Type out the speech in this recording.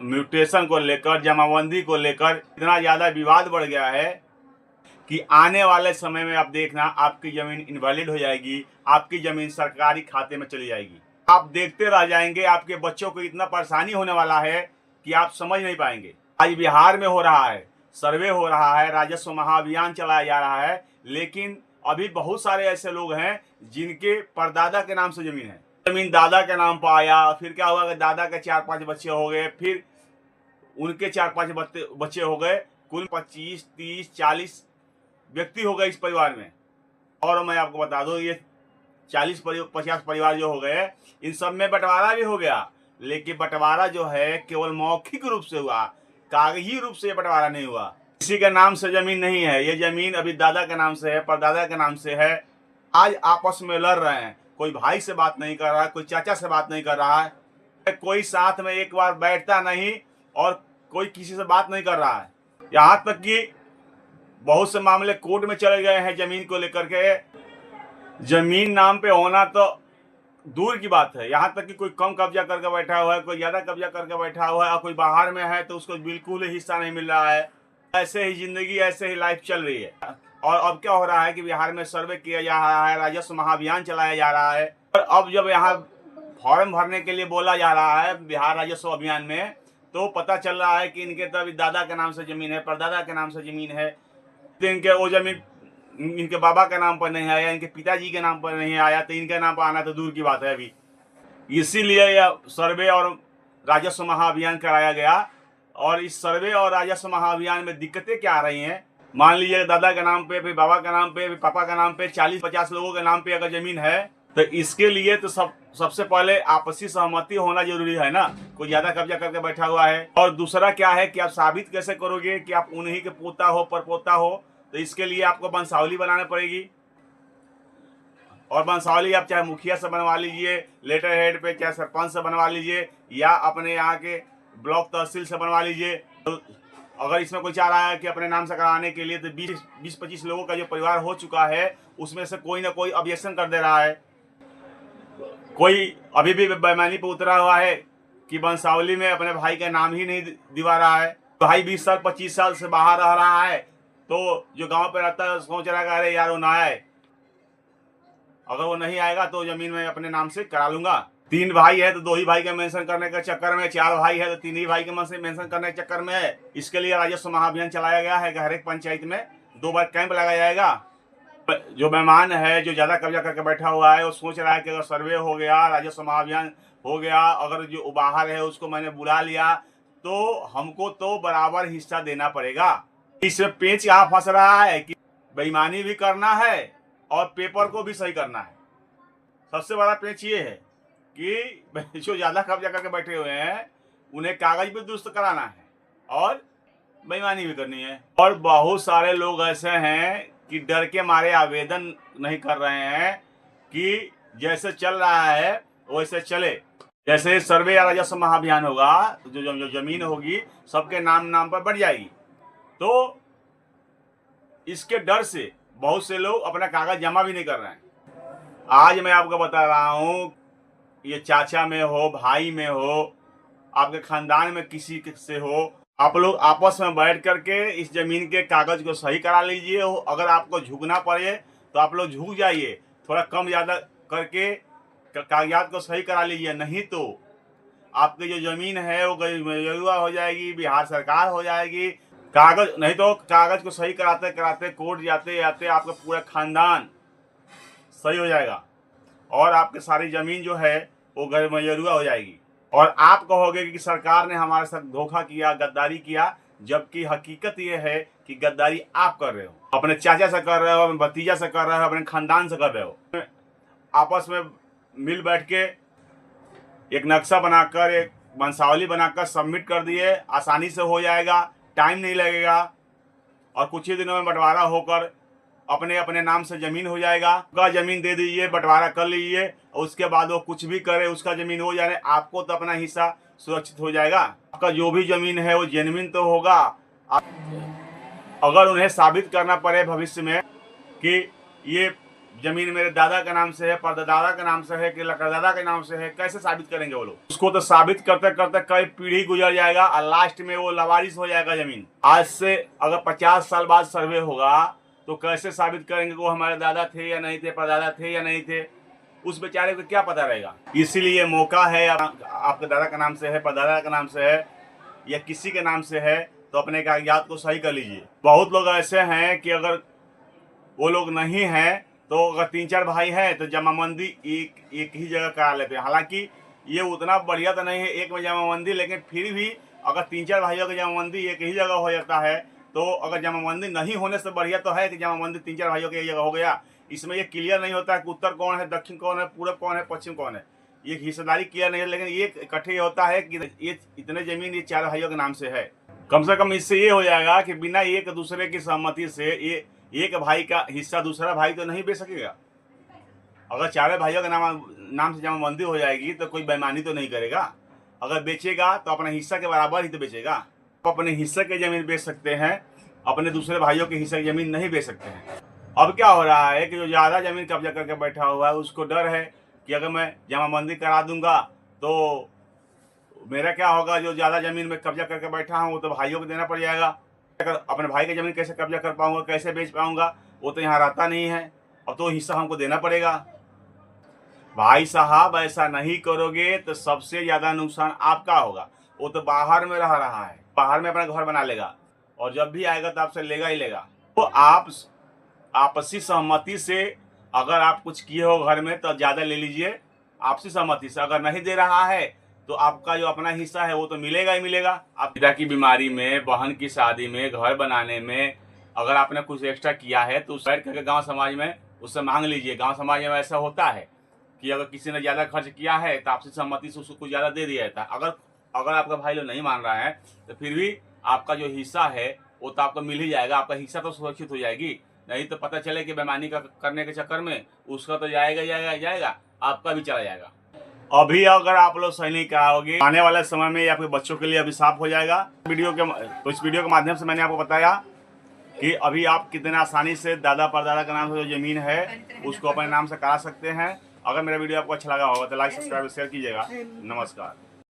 Mutation को लेकर, जमाबंदी को लेकर इतना ज़्यादा विवाद बढ़ गया है कि आने वाले समय में आप देखना आपकी ज़मीन इनवैलिड हो जाएगी, आपकी ज़मीन सरकारी खाते में चली जाएगी। आप देखते रह जाएंगे, आपके बच्चों को इतना परेशानी होने वाला है कि आप समझ नहीं पाएंगे। आज बिहार में हो रहा है, सर्वे हो रहा है, राजस्व महाअभियान चलाया जा रहा है, लेकिन अभी बहुत सारे ऐसे लोग हैं जिनके परदादा के नाम से ज़मीन है। ज़मीन दादा के नाम पर आया, फिर क्या हुआ कि दादा के 4-5 बच्चे हो गए, फिर उनके 4-5 बच्चे हो गए, कुल 25, 30, 40 व्यक्ति हो गए इस परिवार में। और मैं आपको बता दूं, ये 40-50 परिवार जो हो गए, इन सब में बंटवारा भी हो गया, लेकिन बंटवारा जो है केवल मौखिक रूप से हुआ, कागजी रूप से बंटवारा नहीं हुआ। किसी के नाम से जमीन नहीं है, ये जमीन अभी दादा के नाम से है, परदादा के नाम से है। आज आपस में लड़ रहे हैं, कोई भाई से बात नहीं कर रहा है, कोई चाचा से बात नहीं कर रहा है, कोई साथ में एक बार बैठता नहीं और कोई किसी से बात नहीं कर रहा है। यहाँ तक कि बहुत से मामले कोर्ट में चले गए हैं जमीन को लेकर के। जमीन नाम पे होना तो दूर की बात है, यहाँ तक कि कोई कम कब्जा करके बैठा हुआ है, कोई ज़्यादा कब्जा करके बैठा हुआ है, और कोई बाहर में है तो उसको बिल्कुल हिस्सा नहीं मिल रहा है। ऐसे ही जिंदगी, ऐसे ही लाइफ चल रही है। और अब क्या हो रहा है कि बिहार में सर्वे किया जा रहा है, राजस्व महाअभियान चलाया जा रहा है, और अब जब यहाँ फॉर्म भरने के लिए बोला जा रहा है बिहार राजस्व अभियान में, तो पता चल रहा है कि इनके तो अभी दादा के नाम से ज़मीन है, परदादा के नाम से ज़मीन है, तो इनके वो ज़मीन इनके बाबा के नाम पर नहीं आया, इनके पिताजी के नाम पर नहीं आया, तो इनके नाम पर आना तो दूर की बात है अभी। इसीलिए यह सर्वे और राजस्व महाअभियान कराया गया। और इस सर्वे और राजस्व महाअभियान में दिक्कतें क्या आ रही हैं, मान लीजिए दादा के नाम पे, फिर बाबा के नाम पे, फिर पापा के नाम पे 40-50 लोगों के नाम पे अगर ज़मीन है, तो इसके लिए तो सबसे पहले आपसी सहमति होना जरूरी है ना। कोई ज़्यादा कब्जा करके बैठा हुआ है। और दूसरा क्या है कि आप साबित कैसे करोगे कि आप उन्हीं के पोता हो, परपोता हो, तो इसके लिए आपको वंशावली बनानी पड़ेगी। और वंशावली आप चाहे मुखिया से बनवा लीजिए, लेटर हेड पे, चाहे सरपंच से बनवा लीजिए, या अपने यहाँ के ब्लॉक तहसील से बनवा लीजिए। तो अगर इसमें कोई चाह रहा है कि अपने नाम से कराने के लिए, तो 20-25 लोगों का जो परिवार हो चुका है उसमें से कोई ना कोई ऑब्जेक्शन कर दे रहा है। कोई अभी भी बेईमानी पे उतरा हुआ है कि वंशावली में अपने भाई का नाम ही नहीं दिवा रहा है। भाई 20 साल 25 साल से बाहर रह रहा है, तो जो गांव पे रहता है सोच रहा है अरे यार वो ना आए, अगर वो नहीं आएगा तो जमीन में अपने नाम से करा लूंगा। 3 भाई है तो 2 ही भाई के मेंशन करने के चक्कर में, 4 भाई है तो 3 ही भाई के मेंशन करने के चक्कर में है। इसके लिए राजस्व महाअभियान चलाया गया है कि हर एक पंचायत में 2 बार कैंप लगाया जाएगा। जो मेहमान है, जो ज्यादा कब्जा करके बैठा हुआ है, वो सोच रहा है कि अगर सर्वे हो गया, राजस्व महाअभियान हो गया, अगर जो बाहर है उसको मैंने बुला लिया, तो हमको तो बराबर हिस्सा देना पड़ेगा। इसमें पेच यहाँ फंस रहा है कि बेईमानी भी करना है और पेपर को भी सही करना है। सबसे बड़ा पेच ये है कि जो ज्यादा कब्जा करके बैठे हुए हैं उन्हें कागज भी दुरुस्त कराना है और बेईमानी भी करनी है। और बहुत सारे लोग ऐसे हैं कि डर के मारे आवेदन नहीं कर रहे हैं कि जैसे चल रहा है वैसे चले। जैसे सर्वे या राजस्व महाअभियान होगा तो जो जमीन होगी सबके नाम पर बढ़ जाएगी, तो इसके डर से बहुत से लोग अपना कागज जमा भी नहीं कर रहे हैं। आज मैं आपको बता रहा हूँ, ये चाचा में हो, भाई में हो, आपके खानदान में किसी से हो, आप लोग आपस में बैठ करके इस जमीन के कागज को सही करा लीजिए। अगर आपको झुकना पड़े तो आप लोग झुक जाइए, थोड़ा कम ज़्यादा करके कागजात को सही करा लीजिए, नहीं तो आपकी जो ज़मीन है वो गैरजुआ हो जाएगी, बिहार सरकार हो जाएगी। कागज नहीं तो कागज को सही कराते कराते कोर्ट जाते जाते आपका पूरा खानदान सही हो जाएगा और आपकी सारी ज़मीन जो है वो गैरजुआ हो जाएगी। और आप कहोगे कि सरकार ने हमारे साथ धोखा किया, गद्दारी किया, जबकि हकीकत ये है कि गद्दारी आप कर रहे हो, अपने चाचा से कर रहे हो, अपने भतीजा से कर रहे हो, अपने खानदान से कर रहे हो। आपस में मिल बैठ के एक नक्शा बनाकर, एक वंशावली बनाकर सबमिट कर दिए, आसानी से हो जाएगा, टाइम नहीं लगेगा और कुछ ही दिनों में बंटवारा होकर अपने अपने नाम से ज़मीन हो जाएगा। का ज़मीन दे दीजिए, बंटवारा कर लीजिए, और उसके बाद वो कुछ भी करे उसका ज़मीन हो जाए, आपको तो अपना हिस्सा सुरक्षित हो जाएगा। आपका जो भी ज़मीन है वो जेन्युइन तो होगा। अगर उन्हें साबित करना पड़े भविष्य में कि ये जमीन मेरे दादा के नाम से है, परदादा के नाम से है कि लकड़दादा के नाम से है, कैसे साबित करेंगे वो लोग? उसको तो साबित करते करते कई पीढ़ी गुजर जाएगा और लास्ट में वो लवारिस हो जाएगा जमीन। आज से अगर 50 साल बाद सर्वे होगा तो कैसे साबित करेंगे वो हमारे दादा थे या नहीं थे, परदादा थे या नहीं थे? उस बेचारे को क्या पता रहेगा। इसीलिए मौका है, आपके दादा का नाम से है, परदादा का नाम से है या किसी के नाम से है, तो अपने कागजात को सही कर लीजिए। बहुत लोग ऐसे हैं कि अगर वो लोग नहीं हैं तो अगर 3-4 भाई हैं तो जमाबंदी एक ही जगह करा लेते हैं। हालांकि ये उतना बढ़िया तो नहीं है एक में जमाबंदी, लेकिन फिर भी अगर 3-4 भाइयों की जमाबंदी एक ही जगह हो जाता है तो अगर जमाबंदी नहीं होने से बढ़िया तो है कि जमाबंदी 3-4 भाइयों की एक जगह हो गया। इसमें ये क्लियर नहीं होता है कि उत्तर कौन है, दक्षिण कौन है, पूरब कौन है, पश्चिम कौन है। ये हिस्सेदारी क्लियर नहीं है, लेकिन ये इकट्ठे होता है कि ये इतने जमीन ये 4 भाइयों के नाम से है। कम से कम इससे ये हो जाएगा कि बिना एक दूसरे की सहमति से ये एक भाई का हिस्सा दूसरा भाई तो नहीं बेच सकेगा। अगर 4 भाइयों के नाम से जमाबंदी हो जाएगी तो कोई बेईमानी तो नहीं करेगा। अगर बेचेगा तो अपने हिस्सा के बराबर ही तो बेचेगा। आप अपने हिस्से की जमीन बेच सकते हैं, अपने दूसरे भाइयों के हिस्से की जमीन नहीं बेच सकते हैं। अब क्या हो रहा है कि जो ज़्यादा जमीन कब्जा करके बैठा हुआ है उसको डर है कि अगर मैं जमाबंदी करा दूंगा तो मेरा क्या होगा। जो ज़्यादा जमीन में कब्जा करके बैठा हूँ वो तो भाइयों को देना पड़ जाएगा। अगर अपने भाई की जमीन कैसे कब्जा कर पाऊंगा, कैसे बेच पाऊंगा, वो तो यहाँ रहता नहीं है। अब तो हिस्सा हमको देना पड़ेगा। भाई साहब ऐसा नहीं करोगे तो सबसे ज़्यादा नुकसान आपका होगा। वो तो बाहर में रह रहा है, बाहर में अपना घर बना लेगा और जब भी आएगा तो आपसे लेगा ही लेगा। तो आप आपसी सहमति से अगर आप कुछ किए हो घर में तो ज़्यादा ले लीजिए आपसी सहमति से। अगर नहीं दे रहा है तो आपका जो अपना हिस्सा है वो तो मिलेगा ही मिलेगा। आप पिता की बीमारी में, बहन की शादी में, घर बनाने में अगर आपने कुछ एक्स्ट्रा किया है तो उस बैठ करके गांव समाज में उससे मांग लीजिए। गांव समाज में ऐसा होता है कि अगर किसी ने ज़्यादा खर्च किया है तो आपसी सहमति से उसको कुछ ज़्यादा दे दिया जाता है। अगर आपका भाई लोग नहीं मान रहा है तो फिर भी आपका जो हिस्सा है वो तो आपको मिल ही जाएगा। आपका हिस्सा तो सुरक्षित हो जाएगी। नहीं तो पता चले कि बेईमानी का करने के चक्कर में उसका तो जाएगा, आपका भी चला जाएगा। अभी अगर आप लोग सही नहीं कराओगे आने वाले समय में आपके बच्चों के लिए अभिशाप हो जाएगा। तो इस वीडियो के माध्यम से मैंने आपको बताया कि अभी आप कितने आसानी से दादा परदादा के नाम से जो जमीन है उसको अपने नाम से करा सकते हैं। अगर मेरा वीडियो आपको अच्छा लगा होगा तो लाइक, सब्सक्राइब, शेयर कीजिएगा। नमस्कार।